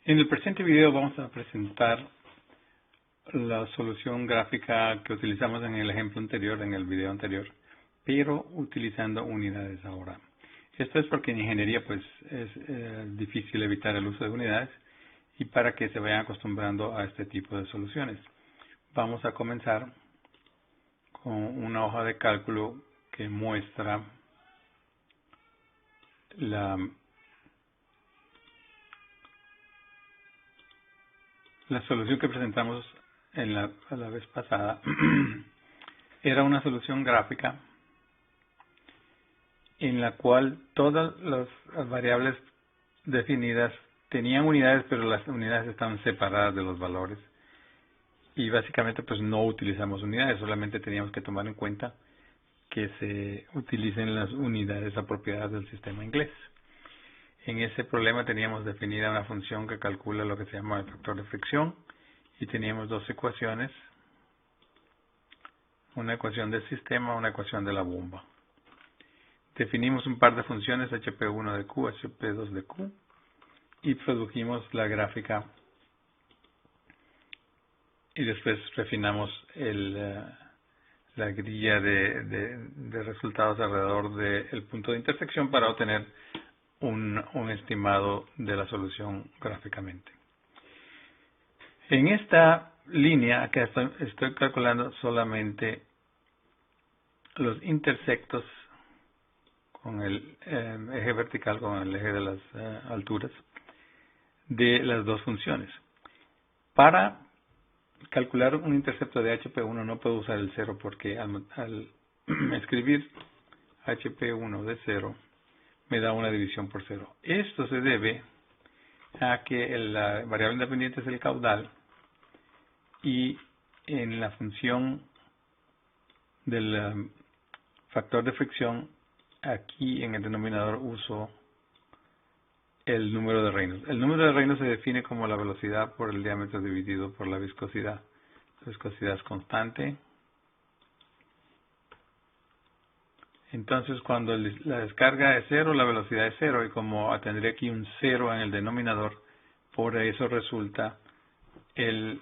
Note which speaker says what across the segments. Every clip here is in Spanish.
Speaker 1: En el presente video vamos a presentar la solución gráfica que utilizamos en el ejemplo anterior, en el video anterior, pero utilizando unidades ahora. Esto es porque en ingeniería pues es difícil evitar el uso de unidades y para que se vayan acostumbrando a este tipo de soluciones. Vamos a comenzar con una hoja de cálculo que muestra la solución que presentamos la vez pasada. Era una solución gráfica en la cual todas las variables definidas tenían unidades, pero las unidades estaban separadas de los valores. Y básicamente pues no utilizamos unidades, solamente teníamos que tomar en cuenta que se utilicen las unidades apropiadas del sistema inglés. En ese problema teníamos definida una función que calcula lo que se llama el factor de fricción y teníamos dos ecuaciones, una ecuación del sistema, una ecuación de la bomba. Definimos un par de funciones HP1 de Q, HP2 de Q y produjimos la gráfica y después refinamos la grilla de resultados alrededor del punto de intersección para obtener un estimado de la solución gráficamente. En esta línea que estoy calculando solamente los intersectos con el eje vertical, con el eje de las alturas de las dos funciones. Para calcular un intercepto de HP1 no puedo usar el 0 porque al escribir HP1 de 0 me da una división por 0. Esto se debe a que la variable independiente es el caudal y en la función del factor de fricción aquí en el denominador uso el número de Reynolds. El número de Reynolds se define como la velocidad por el diámetro dividido por la viscosidad. La viscosidad es constante. Entonces cuando la descarga es 0, la velocidad es 0 y como tendré aquí un 0 en el denominador, por eso resulta el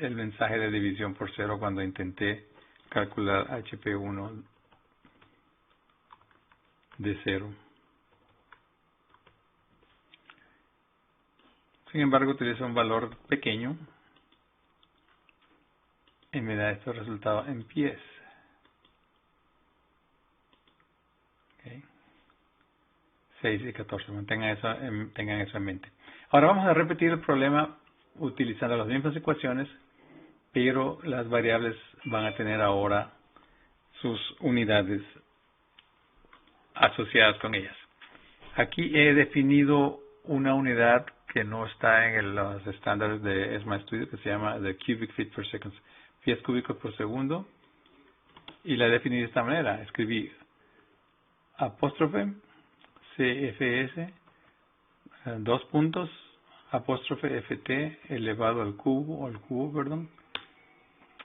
Speaker 1: mensaje de división por 0 cuando intenté calcular HP1 de 0. Sin embargo, utilizo un valor pequeño y me da este resultado en pies. Okay. 6 y 14. Tengan eso en mente. Ahora vamos a repetir el problema utilizando las mismas ecuaciones, pero las variables van a tener ahora sus unidades asociadas con ellas. Aquí he definido una unidad que no está en los estándares de ESMA Studio, que se llama the cubic feet per second, pies cúbicos por segundo, y la he definido de esta manera. Escribí apóstrofe CFS, dos puntos, apóstrofe FT elevado al cubo, perdón,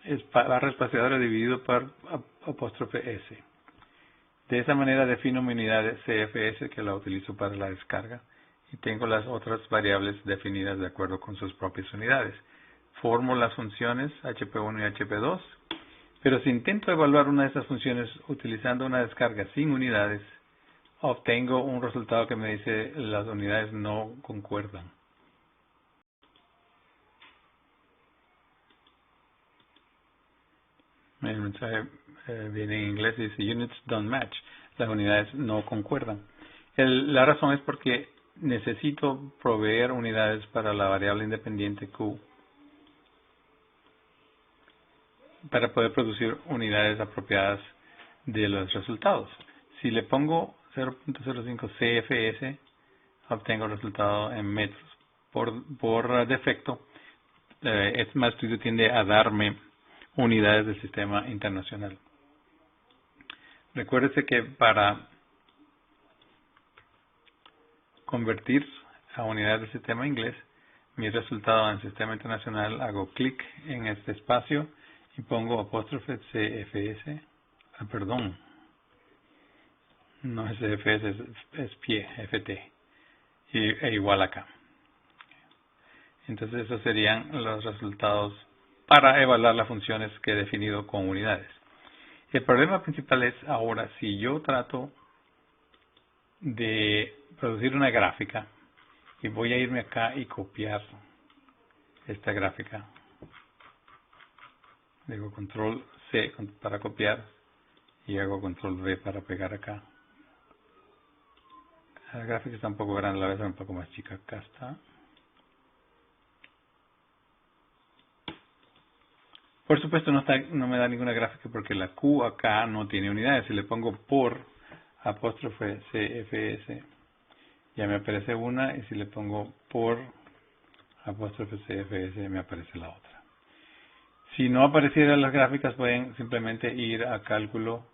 Speaker 1: es barra espaciadora dividido por apóstrofe S. De esa manera defino mi unidad de CFS que la utilizo para la descarga y tengo las otras variables definidas de acuerdo con sus propias unidades. Formo las funciones HP1 y HP2, pero si intento evaluar una de esas funciones utilizando una descarga sin unidades, obtengo un resultado que me dice las unidades no concuerdan. El mensaje viene en inglés y dice units don't match. Las unidades no concuerdan. La razón es porque necesito proveer unidades para la variable independiente Q para poder producir unidades apropiadas de los resultados. Si le pongo 0.05 CFS, obtengo el resultado en metros. Por defecto, ESMA Studio tiende a darme unidades del sistema internacional. Recuérdese que para convertir a unidades del sistema inglés, mi resultado en sistema internacional, hago clic en este espacio y pongo apóstrofe CFS, perdón, no es CFS, es pie, FT, e igual acá. Entonces esos serían los resultados para evaluar las funciones que he definido con unidades. El problema principal es ahora si yo trato de producir una gráfica y voy a irme acá y copiar esta gráfica. Digo control C para copiar y hago control V para pegar acá. La gráfica está un poco grande, la voy a hacer un poco más chica. Acá está. Por supuesto no me da ninguna gráfica porque la Q acá no tiene unidades. Si le pongo por apóstrofe CFS ya me aparece una, y si le pongo por apóstrofe CFS me aparece la otra. Si no aparecieran las gráficas pueden simplemente ir a cálculo,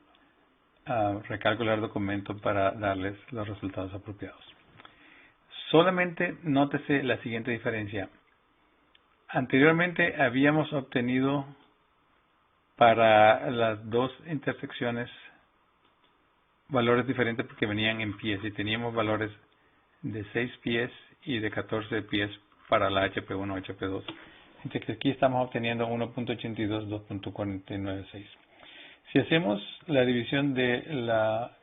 Speaker 1: a recalcular documento para darles los resultados apropiados. Solamente nótese la siguiente diferencia. Anteriormente habíamos obtenido para las dos intersecciones valores diferentes porque venían en pies y teníamos valores de 6 pies y de 14 pies para la HP1, HP2. Entonces aquí estamos obteniendo 1.82, 2.496. Si hacemos la división del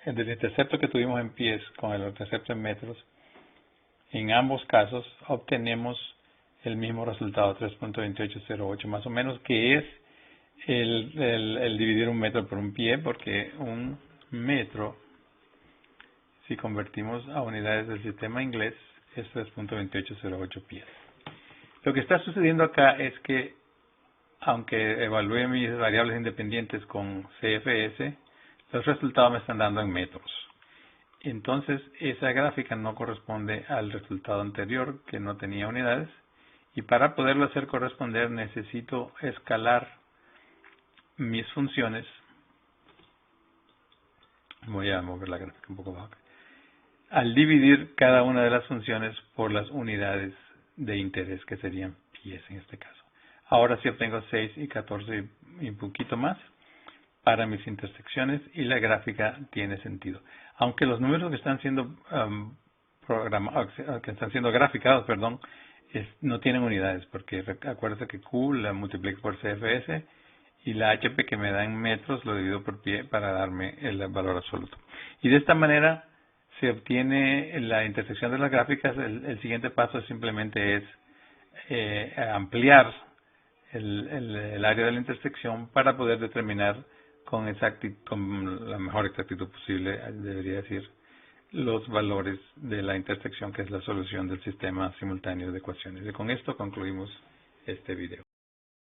Speaker 1: intercepto que tuvimos en pies con el intercepto en metros, en ambos casos obtenemos el mismo resultado, 3.2808 más o menos, que es el dividir un metro por un pie, porque un metro, si convertimos a unidades del sistema inglés, es 3.2808 pies. Lo que está sucediendo acá es que, aunque evalúe mis variables independientes con CFS, los resultados me están dando en metros. Entonces, esa gráfica no corresponde al resultado anterior, que no tenía unidades, y para poderlo hacer corresponder necesito escalar mis funciones. Voy a mover la gráfica un poco bajo. Al dividir cada una de las funciones por las unidades de interés, que serían pies en este caso. Ahora sí obtengo 6 y 14 y un poquito más para mis intersecciones y la gráfica tiene sentido. Aunque los números que están siendo graficados, no tienen unidades, porque acuérdense que Q la multiplico por CFS y la HP que me da en metros lo divido por pie para darme el valor absoluto. Y de esta manera se obtiene la intersección de las gráficas. El siguiente paso simplemente es ampliar el área de la intersección para poder determinar con la mejor exactitud posible, debería decir, los valores de la intersección, que es la solución del sistema simultáneo de ecuaciones. Y con esto concluimos este video.